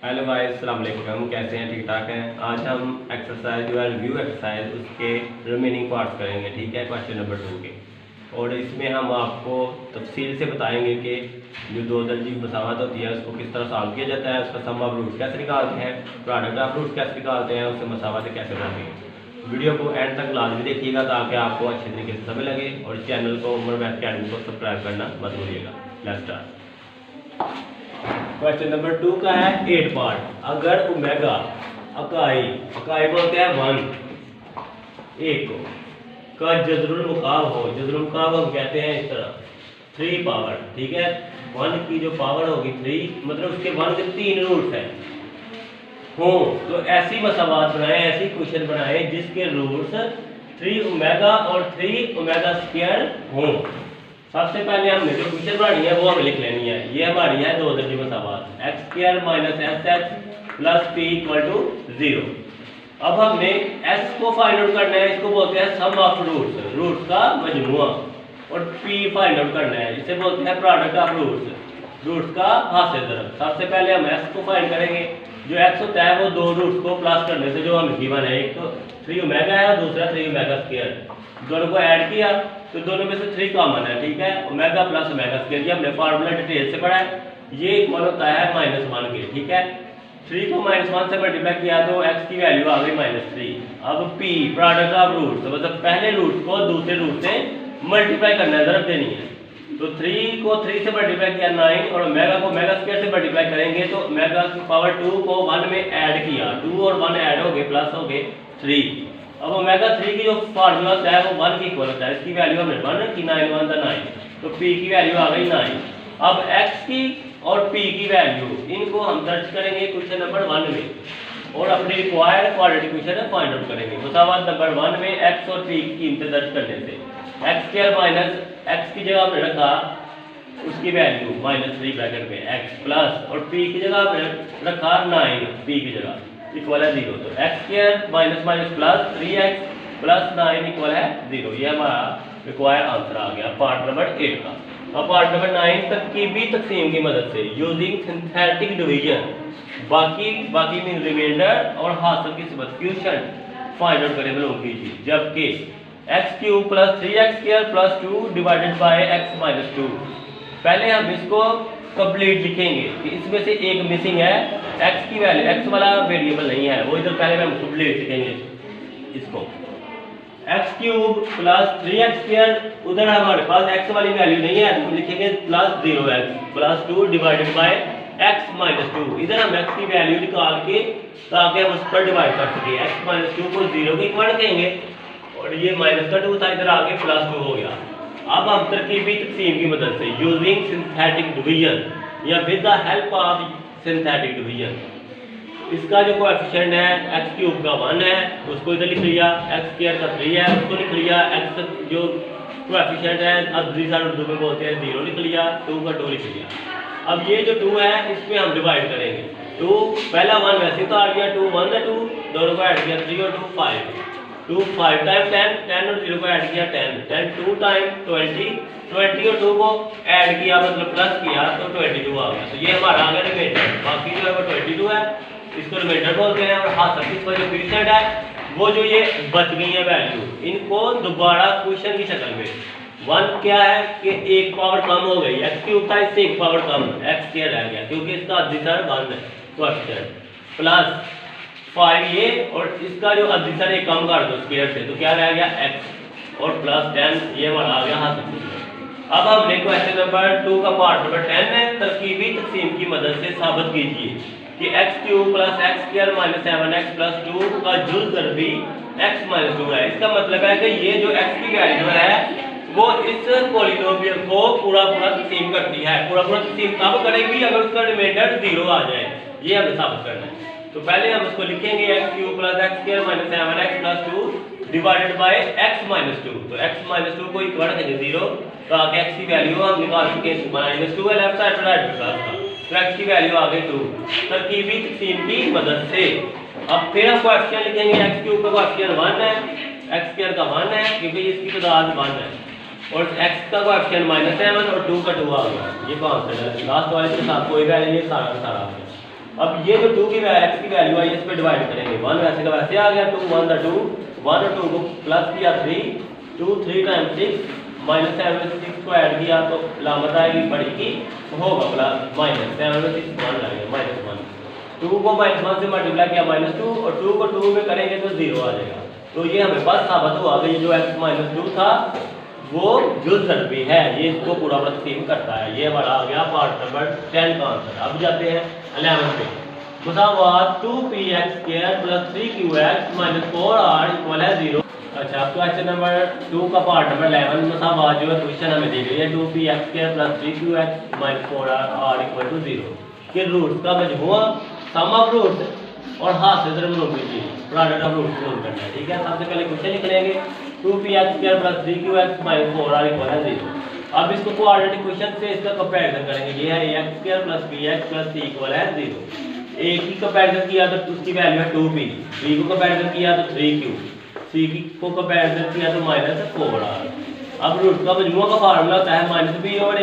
Hello guys, अस्सलाम वालेकुम। कैसे हैं? ठीक ठाक हैं। आज हम एक्सरसाइज जो है रिव्यू एक्सरसाइज उसके रिमेनिंग पार्ट्स करेंगे, ठीक है, क्वेश्चन नंबर 2 के। और इसमें हम आपको तफसील से बताएंगे कि जो दो दर्जी मसावत होती है उसको किस तरह सॉल्व किया जाता है, उसका सम ऑफ रूट्स कैसे निकालते हैं, प्रोडक्ट ऑफ रूट्स कैसे निकालते हैं, उससे मसावत कैसे बनाते हैं। वीडियो को एंड तक लाजमी देखिएगा ताकि आपको अच्छे तरीके से समझ लगे, और चैनल को उमर मैथ अकेडमी को सब्सक्राइब करना मत भूलिएगा। Let's start. क्वेश्चन नंबर 2 का है 8 पार्ट। अगर ओमेगा अकाई बोलते हैं 1 एक का जज़रुल मुकाब हो, जज़रुल मुकाब हम कहते हैं इस तरह 3 पावर, ठीक है। 1 की जो पावर होगी 3, मतलब उसके 1 के 3 रूट्स हैं हो, तो ऐसी मसावात बनाएं, ऐसी क्वेश्चन बनाएं जिसके रूट्स 3 ओमेगा और 3 ओमेगा स्क्वायर हों। सबसे पहले हमने जो क्वेश्चन बनानी है वो हमें लिख लेनी है। ये हमारी है दो दर्जी मसावात X square minus S X plus P equal to 0। अब हमने एस को फाइंड आउट करना है, इसको बोलते हैं सम ऑफ रूट्स, रूट्स का मजमुआ। और पी फाइंड आउट करना है, इसे बोलते हैं प्रोडक्ट ऑफ रूट्स, रूट्स का हासिल ज़रब। सबसे पहले हम एस को फाइंड करेंगे। जो एक्स होता है वो दो रूट्स को प्लस करने से जो हमें गिवन है, एक तो 3 ओमेगा है और दूसरा 3 ओमेगा स्क्वायर, दोनों को ऐड किया तो दोनों में से 3 कॉमन है, ठीक है। ओमेगा प्लस ओमेगा स्क्वायर, ये हमने फार्मूला डिटेल से पढ़ा है। ये इक्वल होता है -1 के, ठीक है। 3 को -1 से मल्टीप्लाई किया तो x की वैल्यू आ गई -3। अब p प्रोडक्ट ऑफ रूट्स, तो मतलब पहले रूट को दूसरे रूट से मल्टीप्लाई करना है, ज़रब देनी है। तो 3 को 3 से मल्टीप्लाई किया 9, और ओमेगा को ओमेगा स्क्वायर से मल्टीप्लाई करेंगे तो ओमेगा की पावर 2 को 1 में ऐड किया, 2 और 1 ऐड हो गए, प्लस हो गए 3। अब ओमेगा 3 की जो फार्मूला है वो 1 की इक्वल होता है, इसकी वैल्यू हमने 1 की 9 1 9, तो p की वैल्यू आ गई 9। अब x की और p की वैल्यू इनको हम दर्ज करेंगे क्वेश्चन नंबर 1 में, और अपनी required quadratic equation find out करेंगे। मुसावात नंबर 1 में x और p की कीमतें दर्ज करने से एक्स स्क्वायर माइनस x की जगह हमने रखा उसकी वैल्यू -3 ब्रैकेट में x प्लस, और p की जगह हमने रखा 9 p की जगह इक्वल है 0। तो x square minus minus plus 3x plus 9 equal है 0। ये हमारा रिक्वायर्ड आंसर आ गया पार्ट नंबर 8 का। अब पार्ट नंबर 9 तक की भी तकसीम की मदद से यूजिंग सिंथेटिक डिवीजन, बाकी मीन रिमाइंडर और हासिल की सब्स्टिट्यूशन फाइंड आउट करें बिलोंग कीजिए। जबकि x³ plus 3x square plus 2 divided by x minus 2, पहले हम इसको कंप्लीट लिखेंगे कि इसमें से एक मिसिंग है, x की वैल्यू, x वाला वेरिएबल नहीं है वो, इधर पहले हम कंप्लीट लिखेंगे इसको। x³ प्लस 3x स्क्वायर, उधर हमारे पास x वाली वैल्यू नहीं है तो लिखेंगे plus 0x plus 2 divided by x minus 2। इधर हम x की वैल्यू निकाल के ताकि हम उस पर डिवाइड कर सकें, x माइनस 2 को 0 के इक्वल रखेंगे, और ये माइनस का 2 था, इधर आके प्लस 2 हो गया। अब हम तरकीबी तकसीम की मदद से यूजिंग सिंथेटिक डिवीजन या with the help of synthetic division, इसका जो कोएफिशिएंट है x³ का 1 है उसको इधर लिख लिया, x स्क्वायर का 3 है उसको लिख लिया, x जो कोएफिशिएंट है दूसरी साइड उर्दू में बोलते हैं 0 लिख लिया, 2 का 2 लिख लिया। अब ये जो 2 है इसमें हम डिवाइड करेंगे। 2 पहला 1 वैसे तो आ गया, 2 1 है 2, दोनों को ऐड किया 3 और 2 5, 2 5 टाइम 10, 10 और 0 को ऐड किया 10, 10 2 टाइम 20, 20 और 2 को ऐड किया मतलब प्लस किया तो 22 आ गया। तो ये हमारा आ गया रिमाइंडर, बाकी जो है वो 22 है, इसको रिमाइंडर बोलते हैं। और हाँ सर, इसका जो क्वेश्चन है वो जो ये बच गई है वैल्यू, इनको दोबारा क्वेश्चन की शक्ल में 1 क्या है कि एक पावर कम हो गई, x³ था इससे एक पावर कम, x स्क्वायर रह गया क्योंकि इसका अधिसर 1 है क्वेश्चन, प्लस 5 ये, और इसका जो अधिसर एक कम कर दो स्क्वायर से तो क्या रह गया x, और प्लस 10 ये हमारा आ गया हासिल। अब हमने क्वेश्चन नंबर 2 का पार्ट नंबर 10 में तरकीबी तकसीम की मदद से साबित कीजिए कि x³ plus x square minus 7x plus 2 का जुज़ ज़रबी x माइनस 2 है। इसका मतलब है कि ये जो x की वैल्यू है वो इस पॉलिनोमियल को पूरा तकसीम करती है। पूरा तकसीम तब करेगी अगर उसका रिमाइंडर 0 आ जाए, ये हमें साबित करना है। तो पहले हम इसको लिखेंगे x³ plus x square minus 7x plus 2 divided by x minus 2। तो x माइनस 2 को इक्वल रखेंगे 0, तो आगे x की वैल्यू हम निकाल सके -2 है लेफ्ट साइड पर, राइट प्लस का, तो x की वैल्यू आ गई 2 तरकीबी तकसीम की मदद से। अब फिर हम कोएफिशिएंट लिखेंगे, x³ का कोएफिशिएंट 1 है, x स्क्वायर का 1 है क्योंकि इसकी तादाद 1 है, और x का कोएफिशिएंट -7 और 2 का 2 आ गया। ये कौन सा है लास्ट वाले के साथ कोई वैल्यू नहीं, सारा का सारा आ गया। अब ये जो 2 की x की वैल्यू है इस पे डिवाइड करेंगे। 1 वैसे का वैसे आ गया, 2 1 2 1 और 2 को प्लस किया 3 2 3 टाइम्स 6 माइनस 7 में 6 को ऐड किया तो लामत आएगी बड़ी की होगा प्लस माइनस 7 में 6 1 लगेगा -1। 2 को -1 से मल्टीप्लाई किया -2 और 2 को 2 में करेंगे तो 0 आ जाएगा। तो ये हमें बस साबित हुआ कि जो x -2 था वो जुज़ ज़रबी है, ये इसको पूरा तकसीम करता है। ये हमारा आ गया पार्ट नंबर 10 का आंसर। अब जाते हैं 11 पे। मुसावात 2px² + 3qx - 4r = 0। अच्छा, अब क्वेश्चन नंबर 2 का पार्ट नंबर 11 मुसावात जो है क्वेश्चन हमें दी गई है 2px² + 3qx - 4r = 0 के रूट्स का मजमूआ सम ऑफ रूट्स और हासिल ज़रूर कीजिए, प्रोडक्ट ऑफ रूट्स ज़रूर करना है। ठीक है, सबसे पहले क्वेश्चन लिख लेंगे 2px² + 3qx - 4r = 0। अब इसको क्वाड्रेटिक क्वेश्चन से इसका कंपैरिजन करेंगे। ये है x² + bx + c = 0। a की कंपैरिजन किया तो उसकी वैल्यू है 2p, b को कंपैरिजन किया तो 3q, c को कंपैरिजन किया तो -4r। अब रूट का मजमूआ का फार्मूला होता है -b और a,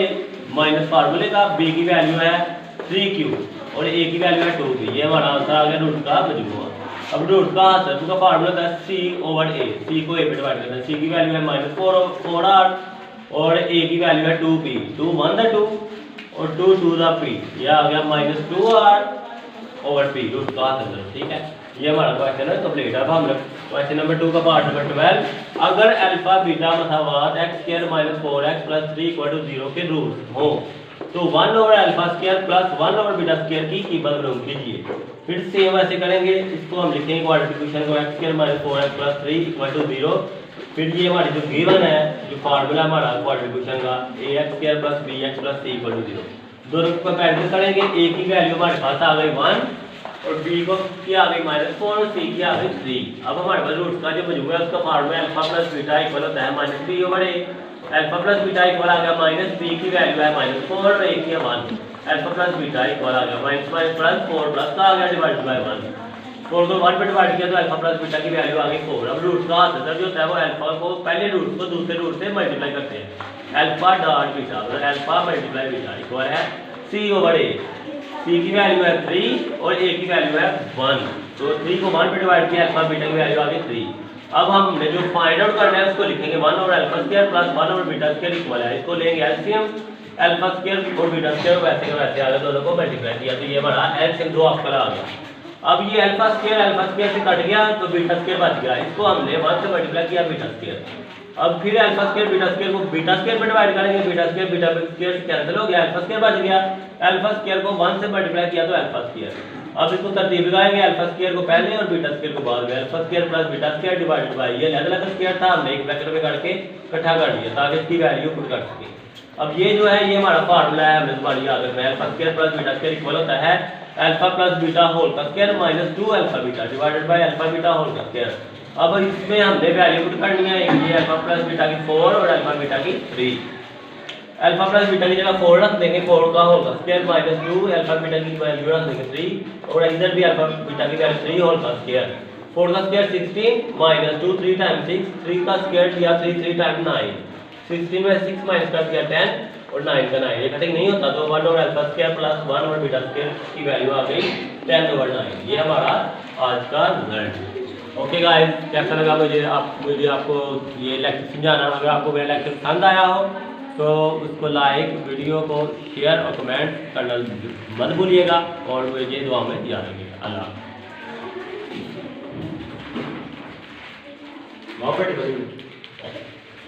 माइनस फार्मूले का b की वैल्यू है 3q और a की वैल्यू है 2p। ये हमारा आंसर आ गया रूट का मजमूआ। अब रूट का हासिल का फार्मूला होता है c/a, c को a पे डिवाइड करना है। c की वैल्यू है -4r और a की वैल्यू है 2p, 2 1 2 और 2 2 p, ये आ गया -2r/p रूट का हासिल। ठीक है, ये हमारा क्वेश्चन है कंप्लीट। अब हम क्वेश्चन नंबर 2 का पार्ट नंबर 12, अगर अल्फा बीटा मसावात x² - 4x + 3 = 0 के रूट्स हो तो 1/α² + 1/β² की कीमत मालूम कीजिए। फिर सेम ऐसे करेंगे, इसको हम लिखेंगे क्वाड्रेटिक इक्वेशन को x² - 4x + 3 = 0। फिर ये हमारी जो गिवन है जो फार्मूला हमारा क्वाड्रेटिक इक्वेशन का ax² + bx + c = 0, दोनों को कंपैरिजन करेंगे। a की वैल्यू हमारे पास आ गई 1 और b को की आ गई -4 और c की आ गई 3। अब हमारे पास रूट का जो मजमूआ है उसका फार्मूला अल्फा + बीटा इक्वल होता है -b/a। अल्फा + बीटा इक्वल आ गया -b की वैल्यू है -4 और a की है 1। अल्फा + बीटा इक्वल आ गया -4 प्लस का आ गया डिवाइड बाय 1। 4 को 1 पे डिवाइड किया तो अल्फा + बीटा की वैल्यू आ गई 4। अब रूट का हासिल जो होता है वो अल्फा को पहले रूट को दूसरे रूट से मल्टीप्लाई करते हैं। अल्फा डॉट बीटा मतलब अल्फा × बीटा इक्वल है c/a। c की वैल्यू है 3 और a की वैल्यू है 1, तो 3 को 1 पे डिवाइड किया अल्फा बीटा की वैल्यू आ गई 3। अब हमने जो फाइंड आउट करना है उसको लिखेंगे 1/α² + 1/β² इक्वल है, इसको लेंगे एलसीएम α² और β² वैसे का वैसे आ गया, दोनों को मल्टीप्लाई किया तो ये हमारा एलसीएम 2 आपका आ गया। अब ये α² से कट गया तो β² बच गया, इसको हमने 1 से मल्टीप्लाई किया β²। अब फिर α² β² को β² पे डिवाइड करेंगे, β² β² कैंसिल हो गया, α² बच गया। α² को 1 से मल्टीप्लाई किया तो α²। अब इसको तरतीब लगाएंगे, α² को पहले और β² को बाद में। α² + β² डिवाइडेड बाय ये अलग अलग स्क्वायर था, हमने एक ब्रैकेट में करके इकट्ठा कर दिया ताकि इसकी वैल्यू पुट कर सके। अब ये जो है ये हमारा फार्मूला है, हमें दोबारा याद रखना है। α² + β² इक्वल होता है अल्फा + बीटा होल का square -2α beta divided by alpha beta whole का स्क्वायर। अब इसमें हमने वैल्यू पुट करनी है, ये अल्फा + बीटा की 4 और अल्फा बीटा की 3। अल्फा + बीटा की जगह 4 रख देंगे, 4 का होल का स्क्वायर -2 अल्फा बीटा की वैल्यू रख देंगे 3 और इधर भी अल्फा बीटा की वैल्यू 3 होल का स्क्वायर। 4 का स्क्वायर 16 -2 3 टाइम्स 6, 3 का स्क्वायर किया 3 3 टाइम्स 9, 16 में 6 माइनस कर दिया 10 और 9 का 9, ये कटिंग नहीं होता तो 1/α² + 1/β² की वैल्यू आ गई 10/9। ये हमारा आज का रिजल्ट। ओके गाइस, कैसा लगा मुझे आपको ये लेक्चर समझाना। अगर आपको मेरा लेक्चर पसंद आया हो तो उसको लाइक, वीडियो को शेयर और कमेंट करना मत भूलिएगा और मुझे दुआ में याद रखिएगा। अल्लाह हाफ़िज़।